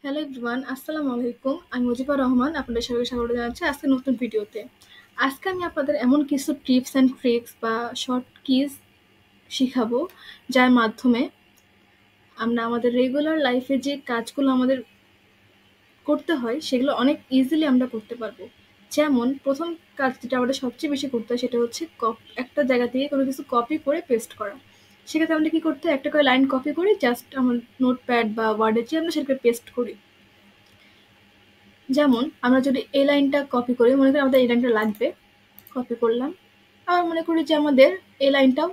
Hello everyone, আসসালামু আলাইকুম। আমি মুজিবুর রহমান, আপনাদের সবাইকে স্বাগত জানাচ্ছি আজকে নতুন ভিডিওতে। আজকে আমি আপনাদের এমন কিছু টিপস অ্যান্ড ট্রিক্স বা শর্ট কিজ শিখাবো, যার মাধ্যমে আমরা আমাদের রেগুলার লাইফে যে কাজগুলো আমাদের করতে হয় সেগুলো অনেক ইজিলি আমরা করতে পারবো। যেমন প্রথম কাজ যেটা আমাদের সবচেয়ে বেশি করতে হয় সেটা হচ্ছে একটা জায়গা থেকে কোনো কিছু কপি করে পেস্ট করা। সেক্ষেত্রে আমরা কি করতে হয়, একটা করে লাইন কপি করে জাস্ট আমার নোটপ্যাড বা ওয়ার্ডে যে আমরা সেটাকে পেস্ট করি। যেমন আমরা যদি এই লাইনটা কপি করি, মনে করি আমাদের এই লাইনটা লাগবে, কপি করলাম। আবার মনে করি যে আমাদের এই লাইনটাও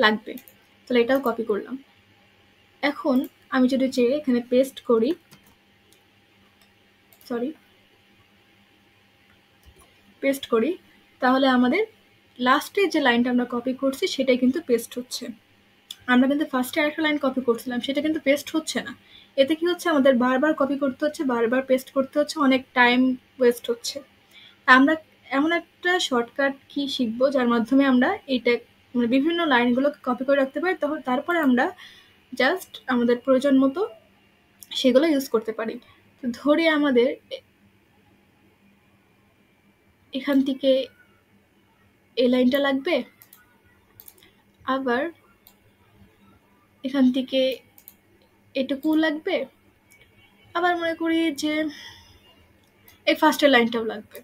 লাগবে, তাহলে এটাও কপি করলাম। এখন আমি যদি চেয়ে এখানে পেস্ট করি, পেস্ট করি, তাহলে আমাদের লাস্টে যে লাইনটা আমরা কপি করছি সেটাই কিন্তু পেস্ট হচ্ছে। আমরা কিন্তু ফার্স্টে আরেকটা লাইন কপি করছিলাম, সেটা কিন্তু পেস্ট হচ্ছে না। এতে কি হচ্ছে, আমাদের বারবার কপি করতে হচ্ছে, বারবার পেস্ট করতে হচ্ছে, অনেক টাইম ওয়েস্ট হচ্ছে। আমরা এমন একটা শর্টকাট কি শিখবো যার মাধ্যমে আমরা এইটা মানে বিভিন্ন লাইনগুলোকে কপি করে রাখতে পারি, তখন তারপরে আমরা জাস্ট আমাদের প্রয়োজন মতো সেগুলো ইউজ করতে পারি। তো ধরি আমাদের এখান থেকে এই লাইনটা লাগবে, আবার এখান থেকে এটুকু লাগবে, আবার মনে করি যে এই ফার্স্টের লাইনটাও লাগবে।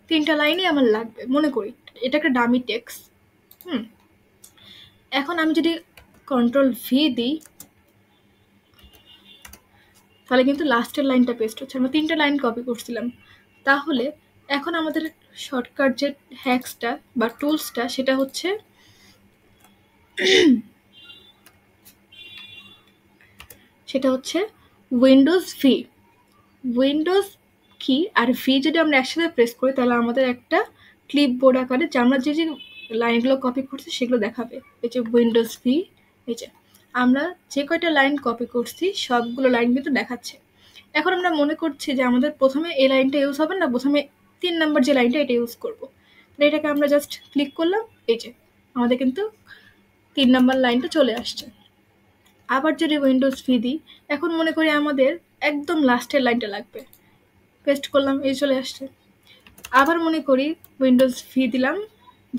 3টা লাইনই আমার লাগবে মনে করি, এটা একটা ডামি টেক্সট। এখন আমি যদি কন্ট্রোল ভি দিই, তাহলে কিন্তু লাস্টের লাইনটা পেস্ট হচ্ছে। আমরা 3টা লাইন কপি করছিলাম। তাহলে এখন আমাদের শর্টকাট যে হ্যাক্সটা বা টুলসটা সেটা হচ্ছে উইন্ডোজ ভি। উইন্ডোজ কি আর ভি যদি আমরা একসাথে প্রেস করি, তাহলে আমাদের একটা ক্লিপবোর্ড আকারে যে আমরা যে যে লাইনগুলো কপি করছি সেগুলো দেখাবে। এই যে উইন্ডোজ ভি, এই যে আমরা যে কয়টা লাইন কপি করছি সবগুলো লাইন কিন্তু দেখাচ্ছে। এখন আমরা মনে করছি যে আমাদের প্রথমে এই লাইনটা ইউজ হবে না, প্রথমে 3 নাম্বার যে লাইনটা এটা ইউজ করবো। তাহলে এটাকে আমরা জাস্ট ক্লিক করলাম, এই যে আমাদের কিন্তু 3 নাম্বার লাইনটা চলে আসছে। আবার যদি উইন্ডোজ ভি দিই, এখন মনে করি আমাদের একদম লাস্টের লাইনটা লাগবে, পেস্ট করলাম, এই চলে আসছে। আবার মনে করি উইন্ডোজ ভি দিলাম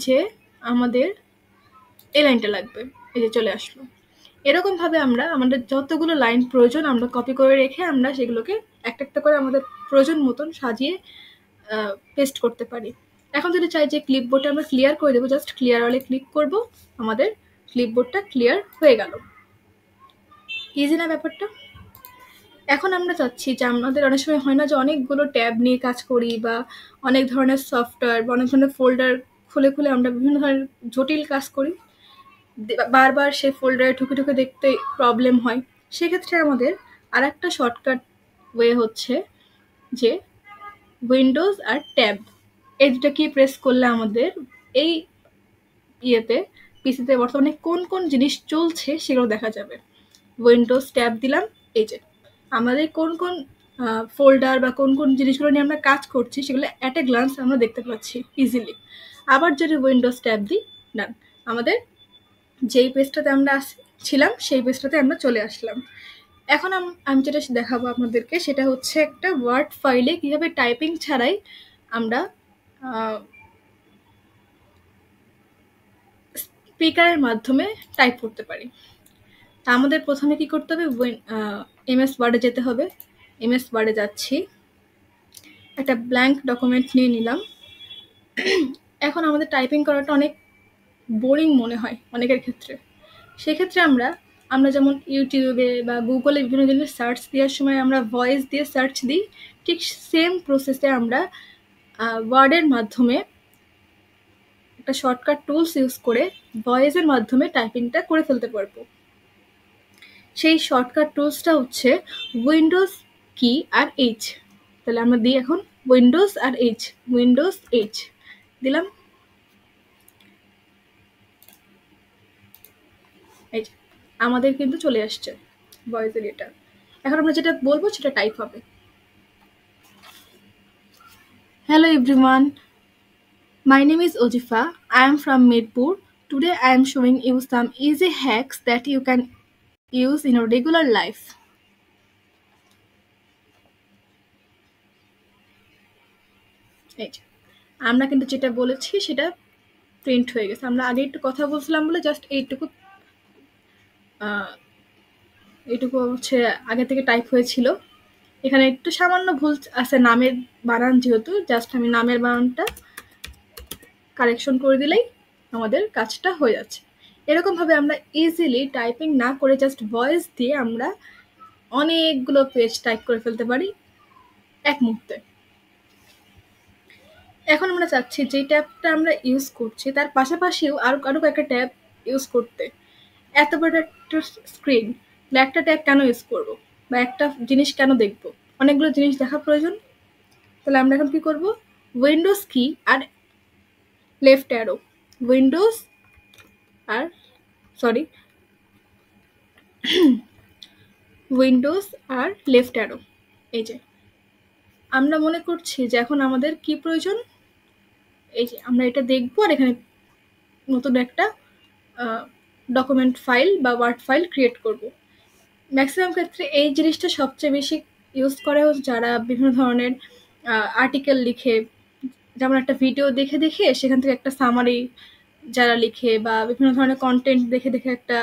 যে আমাদের এই লাইনটা লাগবে, এই যে চলে আসলো। এরকমভাবে আমরা আমাদের যতগুলো লাইন প্রয়োজন আমরা কপি করে রেখে আমরা সেগুলোকে একটা একটা করে আমাদের প্রয়োজন মতন সাজিয়ে পেস্ট করতে পারি। এখন যদি চাই যে ক্লিপবোর্ডটা আমরা ক্লিয়ার করে দেবো, জাস্ট ক্লিয়ার অলে ক্লিক করব, আমাদের ক্লিপবোর্ডটা ক্লিয়ার হয়ে গেল। ইজি না ব্যাপারটা? এখন আমরা চাচ্ছি যে আমাদের অনেক সময় হয় না যে অনেকগুলো ট্যাব নিয়ে কাজ করি, বা অনেক ধরনের সফটওয়্যার বা অনেক ধরনের ফোল্ডার খুলে খুলে আমরা বিভিন্ন ধরনের জটিল কাজ করি, বারবার সেই ফোল্ডারে ঢুকে ঢুকে দেখতে প্রবলেম হয়। সেক্ষেত্রে আমাদের আর একটা শর্টকাট ওয়ে হচ্ছে যে উইন্ডোজ আর ট্যাব, এই দুটো কি প্রেস করলে আমাদের এই ইয়েতে পিসিতে বর্তমানে কোন কোন জিনিস চলছে সেগুলো দেখা যাবে। উইন্ডোজ ট্যাব দিলাম, এই যে আমাদের কোন কোন ফোল্ডার বা কোন কোন জিনিসগুলো নিয়ে আমরা কাজ করছি সেগুলো অ্যাট এ গ্লান্স আমরা দেখতে পাচ্ছি ইজিলি। আবার যদি উইন্ডোজ ট্যাব দিই, ডান, আমাদের যেই পেজটাতে আমরা ছিলাম সেই পেজটাতে আমরা চলে আসলাম। এখন আমি যেটা দেখাবো আপনাদেরকে সেটা হচ্ছে একটা ওয়ার্ড ফাইলে কিভাবে টাইপিং ছাড়াই আমরা স্পিকারের মাধ্যমে টাইপ করতে পারি। তা আমাদের প্রথমে কি করতে হবে, এমএস ওয়ার্ডে যেতে হবে। এমএস ওয়ার্ডে যাচ্ছি, একটা ব্ল্যাঙ্ক ডকুমেন্ট নিয়ে নিলাম। এখন আমাদের টাইপিং করাটা অনেক বোরিং মনে হয় অনেকের ক্ষেত্রে। সেক্ষেত্রে আমরা যেমন ইউটিউবে বা গুগলে বিভিন্ন জিনিস সার্চ দেওয়ার সময় আমরা ভয়েস দিয়ে সার্চ দিই, ঠিক সেম প্রসেসে আমরা ওয়ার্ডের মাধ্যমে একটা শর্টকাট টুলস ইউজ করে ভয়েসের মাধ্যমে টাইপিংটা করে ফেলতে পারবো। সেই শর্টকাট টুলসটা হচ্ছে উইন্ডোজ কি আর এইচ। তাহলে আমরা দিই এখন উইন্ডোজ আর এইচ, উইন্ডোজ এইচ দিলাম, এই যে আমাদের কিন্তু চলে আসছে ভয়েসের এটা। এখন আমরা যেটা বলবো সেটা টাইপ হবে। Hello everyone, my name is Ojifa. I am from Mirpur. Today I am showing you some easy hacks that you can use in your regular life. এই যে আমরা কিন্তু যেটা বলেছি সেটা প্রিন্ট হয়ে গেছে। আমরা আগে একটু কথা বলছিলাম বলে জাস্ট এইটুকু হচ্ছে আগে থেকে টাইপ হয়েছিল। এখানে একটু সামান্য ভুল আছে নামের বানান, যেহেতু জাস্ট আমি নামের বানানটা কারেকশন করে দিলেই আমাদের কাজটা হয়ে যাচ্ছে। এরকমভাবে আমরা ইজিলি টাইপিং না করে জাস্ট ভয়েস দিয়ে আমরা অনেকগুলো পেজ টাইপ করে ফেলতে পারি এক মুহূর্তে। এখন আমরা চাচ্ছি যে ট্যাবটা আমরা ইউজ করছি তার পাশাপাশিও আরো কয়েকটা ট্যাব ইউজ করতে। এত বড় একটা স্ক্রিন, একটা ট্যাব কেন ইউজ করব, বা একটা জিনিস কেন দেখব, অনেকগুলো জিনিস দেখা প্রয়োজন। তাহলে আমরা এখন কি করব, উইন্ডোজ কি আর লেফট অ্যারো, উইন্ডোজ আর সরি উইন্ডোজ আর লেফট অ্যারো। এই যে আমরা মনে করছি যে এখন আমাদের কি প্রয়োজন, এই যে আমরা এটা দেখবো আর এখানে নতুন একটা ডকুমেন্ট ফাইল বা ওয়ার্ড ফাইল ক্রিয়েট করব। ম্যাক্সিমাম ক্ষেত্রে এই জিনিসটা সবচেয়ে বেশি ইউজ করে হচ্ছে যারা বিভিন্ন ধরনের আর্টিকেল লিখে, যেমন একটা ভিডিও দেখে দেখে সেখান থেকে একটা সামারি যারা লিখে, বা বিভিন্ন ধরনের কন্টেন্ট দেখে দেখে একটা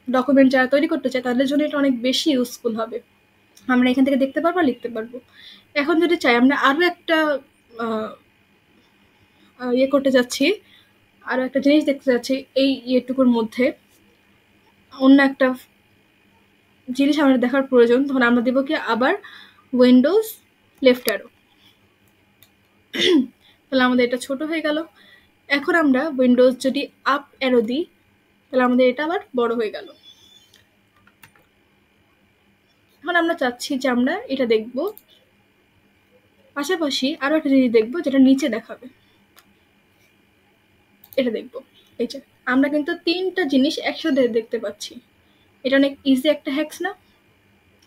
ডকুমেন্ট যারা তৈরি করতে চায় তাদের জন্য এটা অনেক বেশি ইউজফুল হবে। আমরা এখান থেকে দেখতে পারবো আর লিখতে পারবো। এখন যদি চাই আমরা আরও একটা ইয়ে করতে যাচ্ছি, আরও একটা জিনিস দেখতে যাচ্ছি এই ইয়েটুকুর মধ্যে, অন্য একটা জিনিস আমাদের দেখার প্রয়োজন, তখন আমরা দেবো কি আবার উইন্ডোজ লেফট অ্যারো। তাহলে আমাদের এটা ছোট হয়ে গেল। এখন আমরা উইন্ডোজ যদি আপ অ্যারো দিই তাহলে আমাদের এটা আবার বড় হয়ে গেল। এখন আমরা চাচ্ছি যে আমরা এটা দেখব, পাশাপাশি আরো একটা জিনিস দেখবো যেটা নিচে দেখাবে, এটা দেখবো। এই যে আমরা কিন্তু তিনটা জিনিস একসাথে দেখতে পাচ্ছি। এটা অনেক ইজি একটা হ্যাকস না?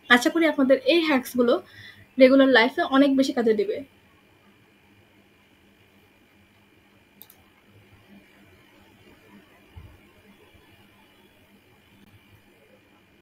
আশা করি আপনাদের এই হ্যাকসগুলো রেগুলার লাইফে অনেক বেশি কাজে দিবে।